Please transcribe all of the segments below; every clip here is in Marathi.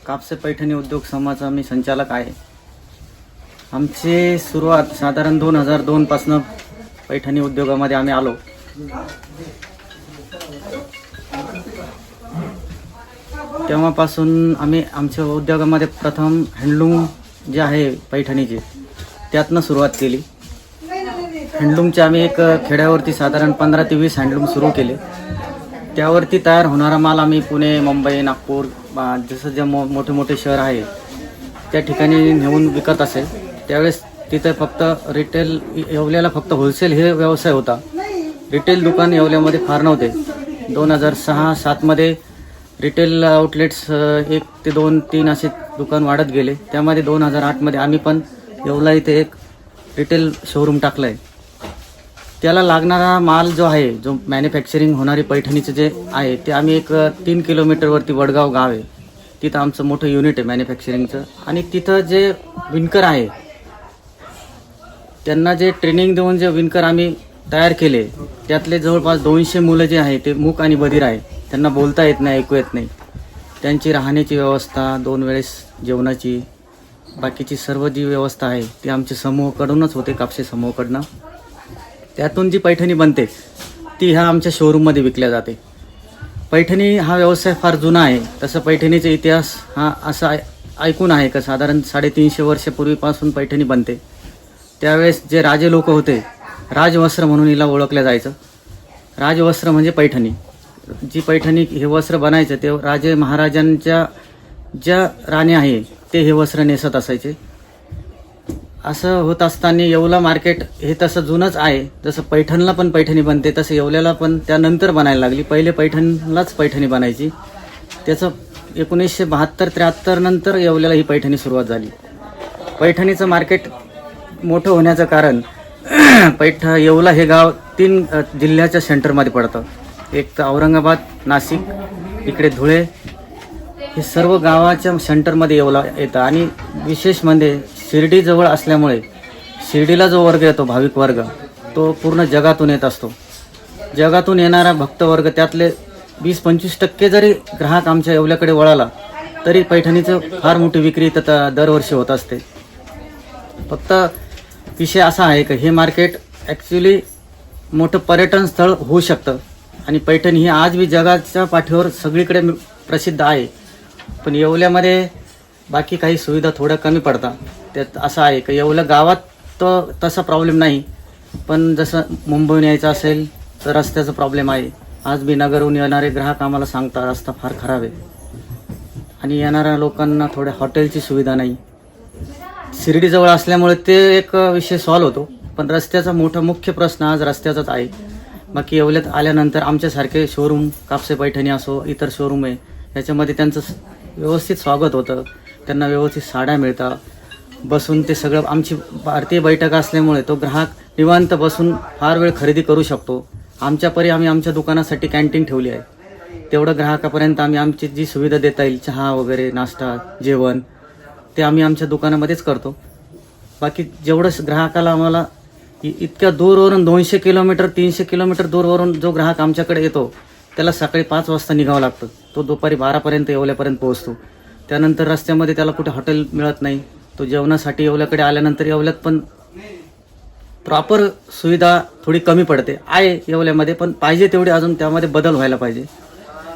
कापसे पैठणी उद्योग समूहाचा मी संचालक आहे. आमची सुरुवात साधारण 2002 पासून पैठणी उद्योगामध्ये आम्ही आलो. तेव्हापासून आम्ही आमच्या उद्योगामध्ये प्रथम हँडलूम जे आहे पैठणीचे त्यातनं सुरुवात केली. हँडलूमचे आम्ही एक खेड्यावरती साधारण 15 ते 20 हँडलूम सुरू केले. त्यावरती तयार होणारा माल आम्ही पुणे, मुंबई, नागपूर जसं जे मोठे मोठे शहर आहे त्या ठिकाणी नेऊन विकत असे. त्यावेळेस तिथे फक्त रिटेल येवल्याला फक्त होलसेल हे व्यवसाय होता. रिटेल दुकान येवल्यामध्ये फार नव्हते. 2006-07 मध्ये रिटेल आउटलेट्स 1 ते 2, 3 असे दुकान वाढत गेले. त्यामध्ये 2008 मध्ये आम्ही पण येवला इथे एक रिटेल शोरूम टाकलं आहे. त्याला लागणारा माल जो आहे, जो मॅन्युफॅक्चरिंग होणारी पैठणीचं जे आहे ते आम्ही एक 3 किलोमीटरवरती वडगाव गाव आहे, तिथं आमचं मोठं युनिट आहे मॅन्युफॅक्चरिंगचं. आणि तिथं जे विणकर आहे त्यांना जे ट्रेनिंग देऊन जे विणकर आम्ही तयार केले त्यातले जवळपास 200 मुलं जे आहे ते मूक आणि बधिर आहे. त्यांना बोलता येत नाही, ऐकू येत नाही. त्यांची राहण्याची व्यवस्था, 2 वेळेस जेवणाची, बाकीची सर्व जी व्यवस्था आहे ती आमच्या समूहाकडूनच होते, कापसे समूहाकडनं. त्यातून जी पैठणी बनते ती ह्या आमच्या शोरूममध्ये विकल्या जाते. पैठणी हा व्यवसाय फार जुना आहे. तसं पैठणीचा इतिहास हा असा ऐकून आहे का साधारण 350 वर्षापूर्वीपासून पैठणी बनते. त्यावेळेस जे राजे लोक होते, राजवस्त्र म्हणून हिला ओळखलं जायचं. राजवस्त्र म्हणजे पैठणी. जी पैठणी हे वस्त्र बनायचं ते राजे महाराजांच्या ज्या राणी आहे ते हे वस्त्र नेसत असायचे. असं होत असताना येवला मार्केट हे तसं जुनंच आहे. जसं पैठणला पण पैठणी बनते तसं येवल्याला पण त्यानंतर बनायला लागली. पहिले पैठणलाच पैठणी बनायची. त्याचं 1972-73 नंतर येवल्याला ही पैठणी सुरुवात झाली. पैठणीचं मार्केट मोठं होण्याचं कारण येवला हे गाव 3 जिल्ह्याच्या सेंटरमध्ये पडतं. एक तर औरंगाबाद, नाशिक, इकडे धुळे, हे सर्व गावाच्या सेंटरमध्ये येवला येतं. आणि विशेष म्हणजे शिर्डी जवळ असल्यामुळे शिर्डीला जो वर्ग येतो, भाविक वर्ग, तो पूर्ण जगातून येत असतो. जगातून येणारा भक्तवर्ग त्यातले 20-25% जरी ग्राहक आमच्या येवल्याकडे वळाला तरी पैठणीचं फार मोठी विक्री दरवर्षी होत असते. फक्त विषय असा आहे की हे मार्केट ॲक्च्युली मोठं पर्यटन स्थळ होऊ शकतं. आणि पैठणी ही आज बी जगाच्या पाठीवर सगळीकडे प्रसिद्ध आहे. पण येवल्यामध्ये बाकी काही सुविधा थोड्या कमी पडतात. त्यात असं आहे की येवल्या गावात तर तसा प्रॉब्लेम नाही, पण जसं मुंबईहून यायचं असेल तर रस्त्याचा प्रॉब्लेम आहे. आज बी नगरहून येणारे ग्राहक आम्हाला सांगतात रस्ता फार खराब आहे. आणि येणाऱ्या लोकांना थोड्या हॉटेलची सुविधा नाही. शिर्डीजवळ असल्यामुळे ते एक विषय सॉल्व्ह होतो. पण रस्त्याचा मोठा मुख्य प्रश्न आज रस्त्याचाच आहे. बाकी येवल्यात आल्यानंतर आमच्यासारखे शोरूम, कापसे पैठणी असो, इतर शोरूम आहे, याच्यामध्ये त्यांचं व्यवस्थित स्वागत होतं. त्यांना व्यवस्थित साड्या मिळतात. बसून ते सगळं, आमची भारतीय बैठक असल्यामुळे तो ग्राहक निवांत बसून फार वेळ खरेदी करू शकतो. आमच्यापरी आम्ही आमच्या दुकानासाठी कॅन्टीन ठेवली आहे. तेवढं ग्राहकापर्यंत आम्ही आमची जी सुविधा देता येईल, चहा वगैरे, नाश्ता, जेवण, ते आम्ही आमच्या दुकानामध्येच करतो. बाकी जेवढं ग्राहकाला आम्हाला इतक्या दूरवरून 200 किलोमीटर 300 किलोमीटर दूरवरून जो ग्राहक आमच्याकडे येतो त्याला सकाळी 5 वाजता निघावं लागतं. तो दुपारी 12पर्यंत येवल्यापर्यंत पोहोचतो. त्यानंतर रस्त्यामध्ये त्याला कुठे हॉटेल मिळत नाही. तो जेवणासाठी येवल्याकडे आल्यानंतर येवल्यात पण प्रॉपर सुविधा थोडी कमी पडते आहे येवल्यामध्ये, पण पाहिजे तेवढी अजून त्यामध्ये बदल व्हायला पाहिजे.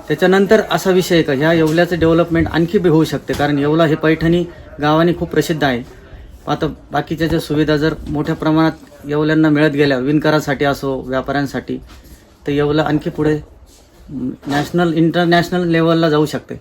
त्याच्यानंतर असा विषय आहे का ह्या येवल्याचं डेव्हलपमेंट आणखी बी होऊ शकते. कारण येवला हे पैठणी गावाने खूप प्रसिद्ध आहे. आता बाकीच्या ज्या सुविधा जर मोठ्या प्रमाणात येवल्यांना मिळत गेल्या, विणकरांसाठी असो, व्यापाऱ्यांसाठी, तर येवला आणखी पुढे नॅशनल, इंटरनॅशनल लेवलला जाऊ शकते.